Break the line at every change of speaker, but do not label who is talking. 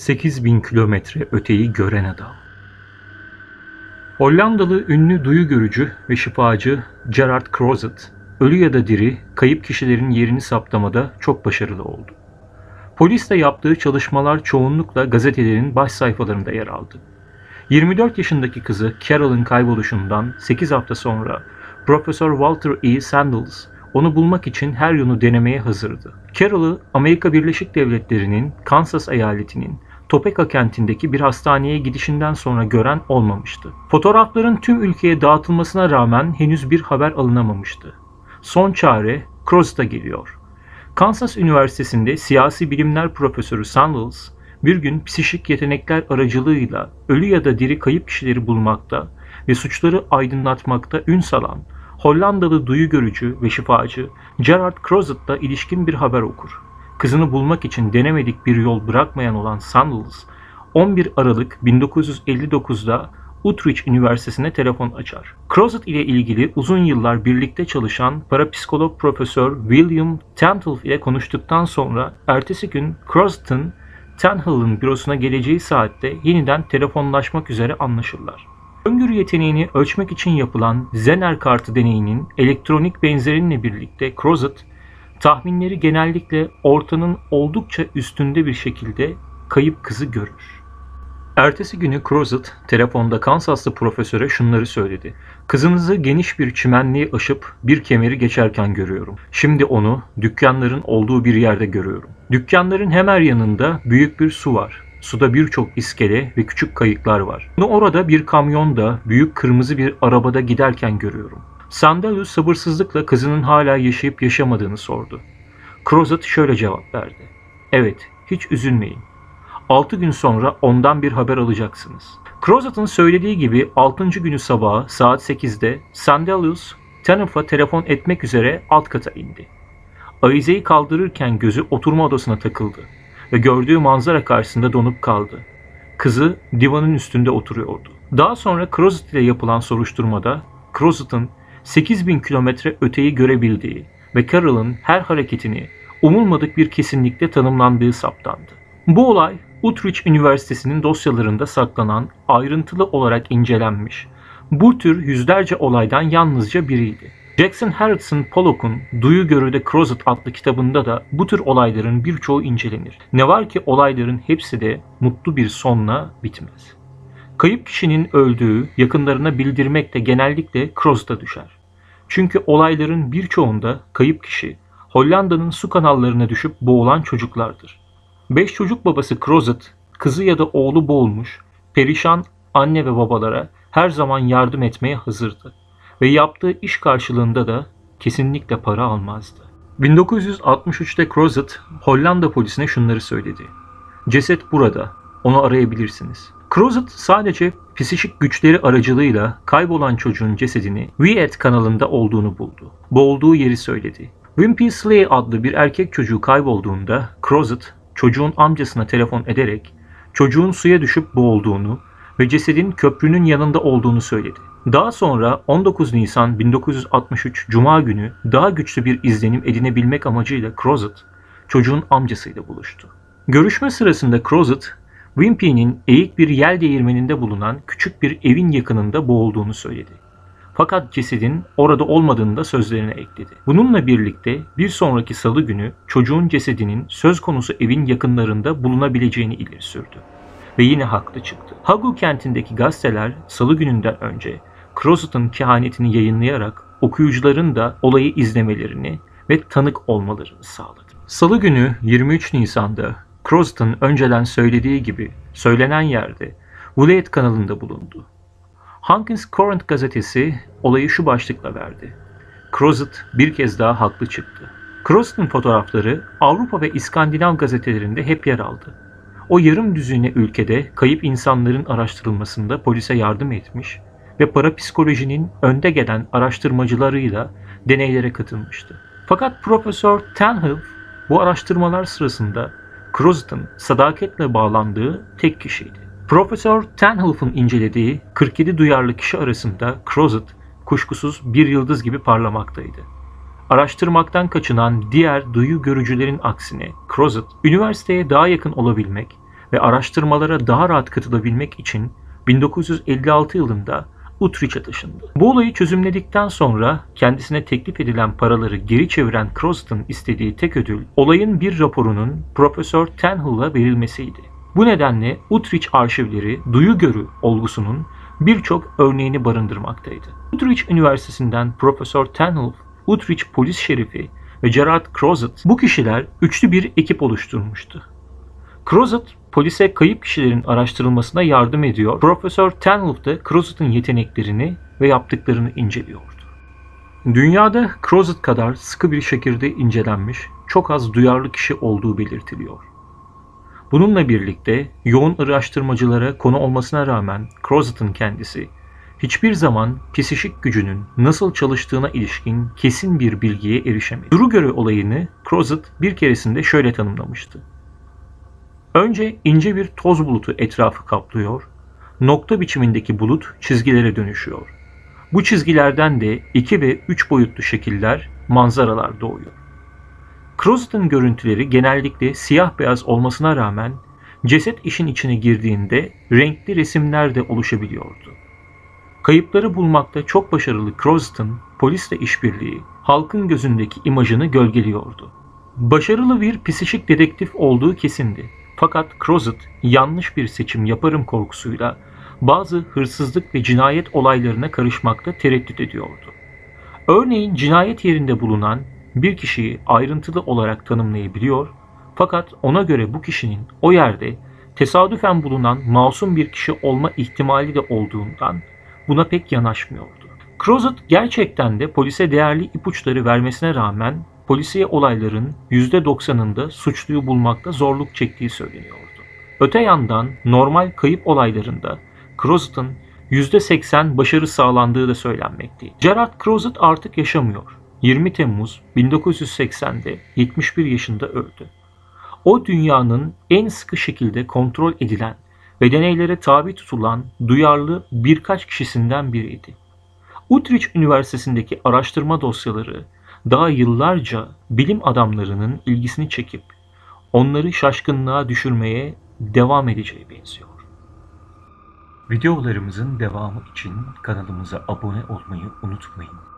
8000 kilometre öteyi gören adam. Hollandalı ünlü duyu görücü ve şifacı Gerard Crozet, ölü ya da diri kayıp kişilerin yerini saptamada çok başarılı oldu. Polisle yaptığı çalışmalar çoğunlukla gazetelerin baş sayfalarında yer aldı. 24 yaşındaki kızı Carol'ın kayboluşundan 8 hafta sonra Profesör Walter E. Sandals onu bulmak için her yolu denemeye hazırdı. Carol'ı Amerika Birleşik Devletleri'nin Kansas eyaletinin Topeka kentindeki bir hastaneye gidişinden sonra gören olmamıştı. Fotoğrafların tüm ülkeye dağıtılmasına rağmen henüz bir haber alınamamıştı. Son çare Crozet'a geliyor. Kansas Üniversitesi'nde siyasi bilimler profesörü Sandals, bir gün psişik yetenekler aracılığıyla ölü ya da diri kayıp kişileri bulmakta ve suçları aydınlatmakta ün salan Hollandalı duyu görücü ve şifacı Gerard Crozet'la ilişkin bir haber okur. Kızını bulmak için denemedik bir yol bırakmayan olan Sandals, 11 Aralık 1959'da Utrecht Üniversitesi'ne telefon açar. Crozet ile ilgili uzun yıllar birlikte çalışan parapsikolog Profesör William Tanhalf ile konuştuktan sonra ertesi gün Crozet'ın Tanhalf'ın bürosuna geleceği saatte yeniden telefonlaşmak üzere anlaşırlar. Öngörü yeteneğini ölçmek için yapılan Zener kartı deneyinin elektronik benzerinle birlikte Crozet, tahminleri genellikle ortanın oldukça üstünde bir şekilde kayıp kızı görür. Ertesi günü Crozet telefonda Kansaslı profesöre şunları söyledi. Kızınızı geniş bir çimenliği aşıp bir kemeri geçerken görüyorum. Şimdi onu dükkanların olduğu bir yerde görüyorum. Dükkanların hemen yanında büyük bir su var. Suda birçok iskele ve küçük kayıklar var. Onu orada bir kamyonda büyük kırmızı bir arabada giderken görüyorum. Sandelius sabırsızlıkla kızının hala yaşayıp yaşamadığını sordu. Crozet şöyle cevap verdi. Evet, hiç üzülmeyin. 6 gün sonra ondan bir haber alacaksınız. Crozet'ın söylediği gibi 6. günü sabahı saat 8'de Sandelius Tanhalf'a telefon etmek üzere alt kata indi. Avizeyi kaldırırken gözü oturma odasına takıldı ve gördüğü manzara karşısında donup kaldı. Kızı divanın üstünde oturuyordu. Daha sonra Crozet ile yapılan soruşturmada Crozet'ın 8000 kilometre öteyi görebildiği ve Carol'ın her hareketini umulmadık bir kesinlikle tanımlandığı saptandı. Bu olay Utrecht Üniversitesi'nin dosyalarında saklanan, ayrıntılı olarak incelenmiş, bu tür yüzlerce olaydan yalnızca biriydi. Jackson Harrison Pollock'un Duyu Görü'de Crozet adlı kitabında da bu tür olayların birçoğu incelenir. Ne var ki olayların hepsi de mutlu bir sonla bitmez. Kayıp kişinin öldüğü yakınlarına bildirmek de genellikle Crozet'a düşer. Çünkü olayların birçoğunda kayıp kişi Hollanda'nın su kanallarına düşüp boğulan çocuklardır. 5 çocuk babası Crozet, kızı ya da oğlu boğulmuş, perişan anne ve babalara her zaman yardım etmeye hazırdı ve yaptığı iş karşılığında da kesinlikle para almazdı. 1963'te Crozet, Hollanda polisine şunları söyledi. Ceset burada, onu arayabilirsiniz. Crozet sadece psişik güçleri aracılığıyla kaybolan çocuğun cesedini Viet kanalında olduğunu buldu. Boğulduğu yeri söyledi. Wimpy Slay adlı bir erkek çocuğu kaybolduğunda Crozet, çocuğun amcasına telefon ederek çocuğun suya düşüp boğulduğunu ve cesedin köprünün yanında olduğunu söyledi. Daha sonra 19 Nisan 1963 Cuma günü daha güçlü bir izlenim edinebilmek amacıyla Crozet, çocuğun amcasıyla buluştu. Görüşme sırasında Crozet, Wimpy'nin eğik bir yel değirmeninde bulunan küçük bir evin yakınında boğulduğunu söyledi. Fakat cesedin orada olmadığını da sözlerine ekledi. Bununla birlikte bir sonraki salı günü çocuğun cesedinin söz konusu evin yakınlarında bulunabileceğini ileri sürdü. Ve yine haklı çıktı. Hagu kentindeki gazeteler salı gününden önce Crozet'ın kehanetini yayınlayarak okuyucuların da olayı izlemelerini ve tanık olmalarını sağladı. Salı günü 23 Nisan'da Crozet'ın önceden söylediği gibi söylenen yerde Viet kanalında bulundu. Hankins Courant gazetesi olayı şu başlıkla verdi. Crozet bir kez daha haklı çıktı. Crozet'ın fotoğrafları Avrupa ve İskandinav gazetelerinde hep yer aldı. O yarım düzine ülkede kayıp insanların araştırılmasında polise yardım etmiş ve parapsikolojinin önde gelen araştırmacılarıyla deneylere katılmıştı. Fakat Profesör Tanhalf bu araştırmalar sırasında Crozet'ın sadaketle bağlandığı tek kişiydi. Profesör Tanhalf'ın incelediği 47 duyarlı kişi arasında Crozet kuşkusuz bir yıldız gibi parlamaktaydı. Araştırmaktan kaçınan diğer duyu görücülerin aksine Crozet, üniversiteye daha yakın olabilmek ve araştırmalara daha rahat katılabilmek için 1956 yılında Utrecht'e taşındı. Bu olayı çözümledikten sonra kendisine teklif edilen paraları geri çeviren Crozat'ın istediği tek ödül, olayın bir raporunun Profesör Tenhull'a verilmesiydi. Bu nedenle Utrecht arşivleri duyu görü olgusunun birçok örneğini barındırmaktaydı. Utrecht Üniversitesi'nden Profesör Tenhull, Utrecht Polis Şerifi ve Gerard Crozat, bu kişiler üçlü bir ekip oluşturmuştu. Crozat, polise kayıp kişilerin araştırılmasına yardım ediyor. Profesör Tenhull da Crozat'ın yeteneklerini ve yaptıklarını inceliyordu. Dünyada Crozat kadar sıkı bir şekilde incelenmiş çok az duyarlı kişi olduğu belirtiliyor. Bununla birlikte yoğun araştırmacılara konu olmasına rağmen Crozat'ın kendisi hiçbir zaman psikik gücünün nasıl çalıştığına ilişkin kesin bir bilgiye erişemedi. Duru göre olayını Crozat bir keresinde şöyle tanımlamıştı. Önce ince bir toz bulutu etrafı kaplıyor, nokta biçimindeki bulut çizgilere dönüşüyor. Bu çizgilerden de 2 ve 3 boyutlu şekiller, manzaralar doğuyor. Crozat'ın görüntüleri genellikle siyah beyaz olmasına rağmen ceset işin içine girdiğinde renkli resimler de oluşabiliyordu. Kayıpları bulmakta çok başarılı Crozat'ın polisle işbirliği halkın gözündeki imajını gölgeliyordu. Başarılı bir psikik dedektif olduğu kesindi. Fakat Crozat yanlış bir seçim yaparım korkusuyla bazı hırsızlık ve cinayet olaylarına karışmakta tereddüt ediyordu. Örneğin cinayet yerinde bulunan bir kişiyi ayrıntılı olarak tanımlayabiliyor fakat ona göre bu kişinin o yerde tesadüfen bulunan masum bir kişi olma ihtimali de olduğundan buna pek yanaşmıyordu. Crozat gerçekten de polise değerli ipuçları vermesine rağmen polisiye olayların %90'ında suçluyu bulmakta zorluk çektiği söyleniyordu. Öte yandan normal kayıp olaylarında Crozat'ın %80 başarı sağlandığı da söylenmekteydi. Gerard Crozat artık yaşamıyor. 20 Temmuz 1980'de 71 yaşında öldü. O dünyanın en sıkı şekilde kontrol edilen ve deneylere tabi tutulan duyarlı birkaç kişisinden biriydi. Utrecht Üniversitesi'ndeki araştırma dosyaları daha yıllarca bilim adamlarının ilgisini çekip onları şaşkınlığa düşürmeye devam edeceği benziyor. Videolarımızın devamı için kanalımıza abone olmayı unutmayın.